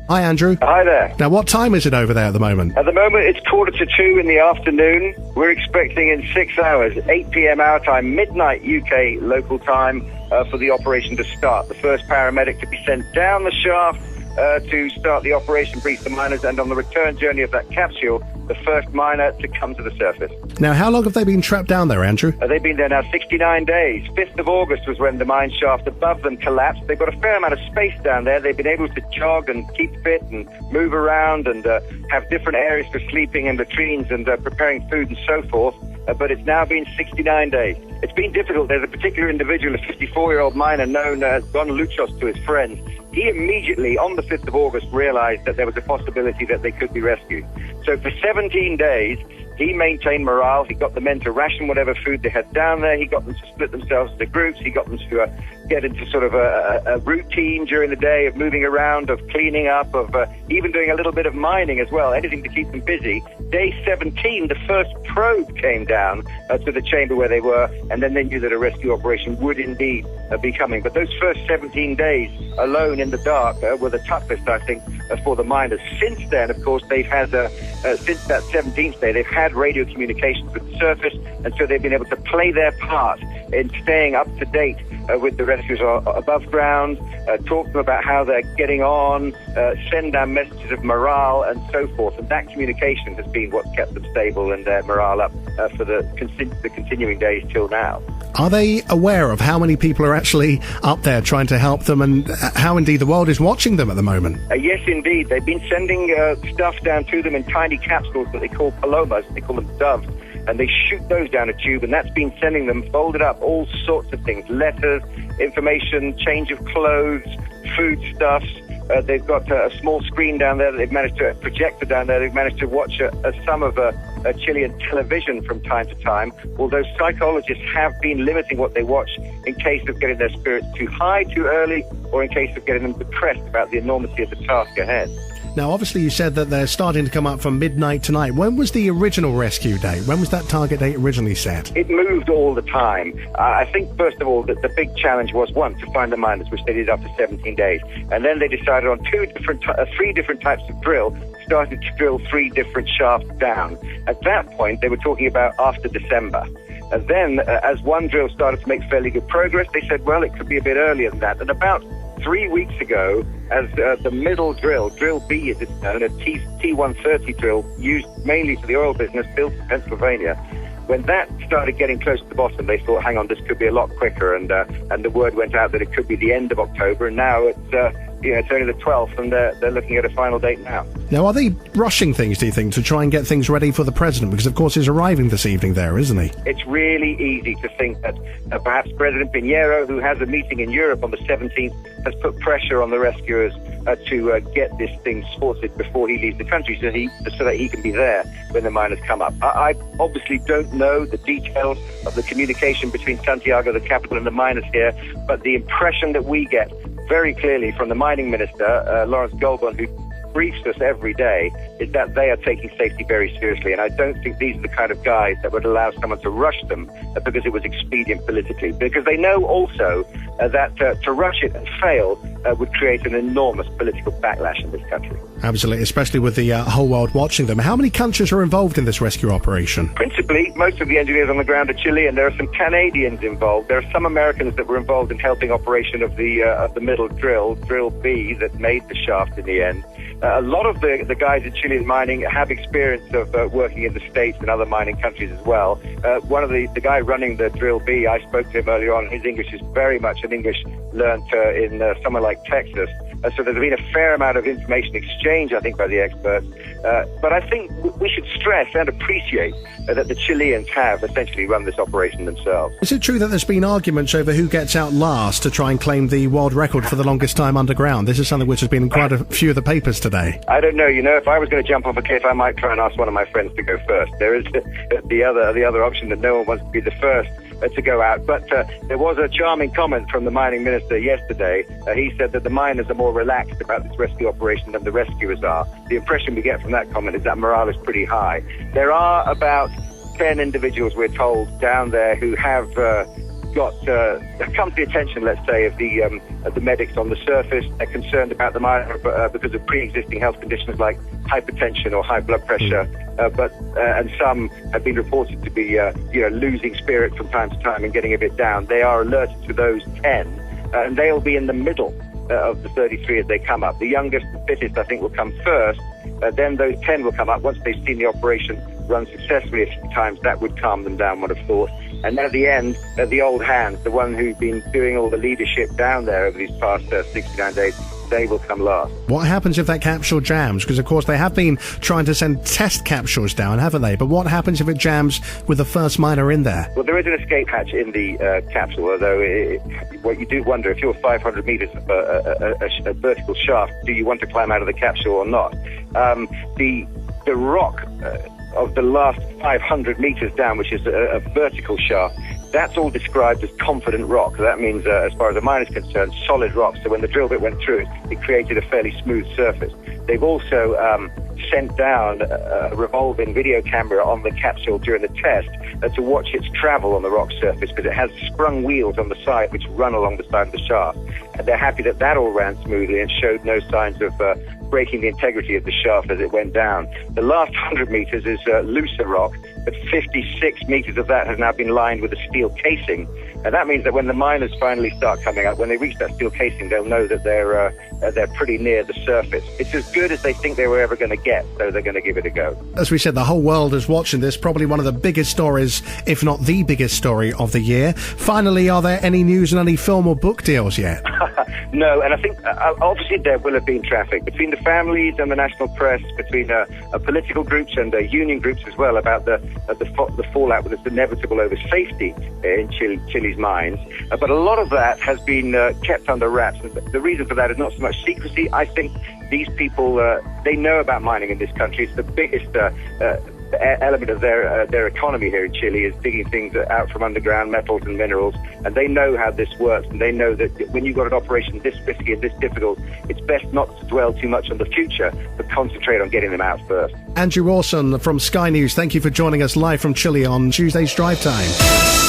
Hi, Andrew. Hi there. Now, what time is it over there at the moment? At the moment, it's 1:45 in the afternoon. We're expecting in 6 hours, 8 p.m. our time, midnight UK local time, for the operation to start. The first paramedic to be sent down the shaft to start the operation, brief the miners, and on the return journey of that capsule, the first miner to come to the surface. Now, how long have they been trapped down there, Andrew? They've been there now 69 days. 5th of August was when the mine shaft above them collapsed. They've got a fair amount of space down there. They've been able to jog and keep fit and move around and have different areas for sleeping and latrines and preparing food and so forth. But it's now been 69 days. It's been difficult. There's a particular individual, a 54-year-old miner known as Don Luchos to his friends. He immediately, on the 5th of August, realized that there was a possibility that they could be rescued. So for 17 days, he maintained morale. He got the men to ration whatever food they had down there. He got them to split themselves into groups. He got them to get into sort of a routine during the day of moving around, of cleaning up, of even doing a little bit of mining as well, anything to keep them busy. Day 17, the first probe came down to the chamber where they were, and then they knew that a rescue operation would indeed be coming. But those first 17 days alone in the dark were the toughest, I think, for the miners. Since then, of course, they've had, since that 17th day, they've had radio communications with the surface, and so they've been able to play their part in staying up to date with the rescuers above ground, talk to them about how they're getting on, send down messages of morale and so forth. And that communication has been what's kept them stable and their morale up for the continuing days till now. Are they aware of how many people are actually up there trying to help them and how indeed the world is watching them at the moment? Yes, indeed. They've been sending stuff down to them in tiny capsules that they call palomas. They call them doves. And they shoot those down a tube, and that's been sending them folded up all sorts of things, letters, information, change of clothes, foodstuffs. They've got a small screen down there that they've managed to, a projector down there, they've managed to watch some of Chilean television from time to time, although psychologists have been limiting what they watch in case of getting their spirits too high too early, or in case of getting them depressed about the enormity of the task ahead. Now, obviously, you said that they're starting to come up from midnight tonight. When was the original rescue date? When was that target date originally set? It moved all the time. I think, first of all, that the big challenge was, one, to find the miners, which they did after 17 days. And then they decided on three different types of drill, started to drill 3 different shafts down. At that point, they were talking about after December. And then, as one drill started to make fairly good progress, they said, well, it could be a bit earlier than that. And about 3 weeks ago, as the middle drill B as it's known, a T130 drill used mainly for the oil business, built in Pennsylvania, when that started getting close to the bottom, they thought, hang on, this could be a lot quicker, and the word went out that it could be the end of October, and now it's only the 12th, and they're looking at a final date now. Now, are they rushing things, do you think, to try and get things ready for the president? Because, of course, he's arriving this evening there, isn't he? It's really easy to think that perhaps President Pinheiro, who has a meeting in Europe on the 17th, has put pressure on the rescuers to get this thing sorted before he leaves the country so that he can be there when the miners come up. I obviously don't know the details of the communication between Santiago, the capital, and the miners here, but the impression that we get very clearly from the mining minister, Lawrence Goulburn, who briefs us every day, is that they are taking safety very seriously. And I don't think these are the kind of guys that would allow someone to rush them because it was expedient politically. Because they know also that to rush it and fail would create an enormous political backlash in this country. Absolutely, especially with the whole world watching them. How many countries are involved in this rescue operation? Principally, most of the engineers on the ground are Chilean. There are some Canadians involved. There are some Americans that were involved in helping operation of the middle drill B, that made the shaft in the end. A lot of the guys in Chilean mining have experience of working in the States and other mining countries as well. One of the guy running the drill B, I spoke to him earlier on. His English is very much an English learnt in somewhere like Texas. So there's been a fair amount of information exchange, I think, by the experts. But I think we should stress and appreciate that the Chileans have essentially run this operation themselves. Is it true that there's been arguments over who gets out last to try and claim the world record for the longest time underground? This is something which has been in quite a few of the papers today. I don't know. You know, if I was going to jump off a cliff, I might try and ask one of my friends to go first. There is the other option that no one wants to be the first to go out. But there was a charming comment from the mining minister yesterday. He said that the miners are more relaxed about this rescue operation than the rescuers are. The impression we get from that comment is that morale is pretty high. There are about 10 individuals, we're told, down there who have come to the attention, let's say, of the medics on the surface. They're concerned about the miner because of pre-existing health conditions like hypertension or high blood pressure. And some have been reported to be, losing spirit from time to time and getting a bit down. They are alerted to those 10, and they'll be in the middle of the 33 as they come up. The youngest and fittest, I think, will come first. Then those 10 will come up. Once they've seen the operation run successfully a few times, that would calm them down, one of thought. And then at the end, the old hands, the one who've been doing all the leadership down there over these past 69 days, they will come last. What happens if that capsule jams? Because, of course, they have been trying to send test capsules down, haven't they? But what happens if it jams with the first miner in there? Well, there is an escape hatch in the capsule, although what you do wonder, if you're 500 meters up a vertical shaft, do you want to climb out of the capsule or not? The rock of the last 500 meters down, which is a vertical shaft, that's all described as confident rock. That means, as far as the mine is concerned, solid rock. So when the drill bit went through it, it created a fairly smooth surface. They've also sent down a revolving video camera on the capsule during the test to watch its travel on the rock surface, because it has sprung wheels on the side which run along the side of the shaft. And they're happy that that all ran smoothly and showed no signs of breaking the integrity of the shaft as it went down. The last 100 meters is looser rock, but 56 meters of that has now been lined with a steel casing. And that means that when the miners finally start coming up, when they reach that steel casing, they'll know that they're pretty near the surface. It's as good as they think they were ever going to get, so they're going to give it a go. As we said, the whole world is watching this, probably one of the biggest stories, if not the biggest story of the year. Finally, are there any news and any film or book deals yet? No, and I think obviously there will have bbeen traffic between the families and the national press, between political groups and union groups as well, about the fallout that's inevitable over safety in Chile's mines. But a lot of that has been kept under wraps. The reason for that is not so much secrecy. I think these people, they know about mining in this country. It's the biggest element of their economy here in Chile, is digging things out from underground metals and minerals, and they know how this works, and they know that when you've got an operation this risky and this difficult, it's best not to dwell too much on the future, but concentrate on getting them out first. Andrew Orson from Sky News, thank you for joining us live from Chile on Tuesday's Drive Time.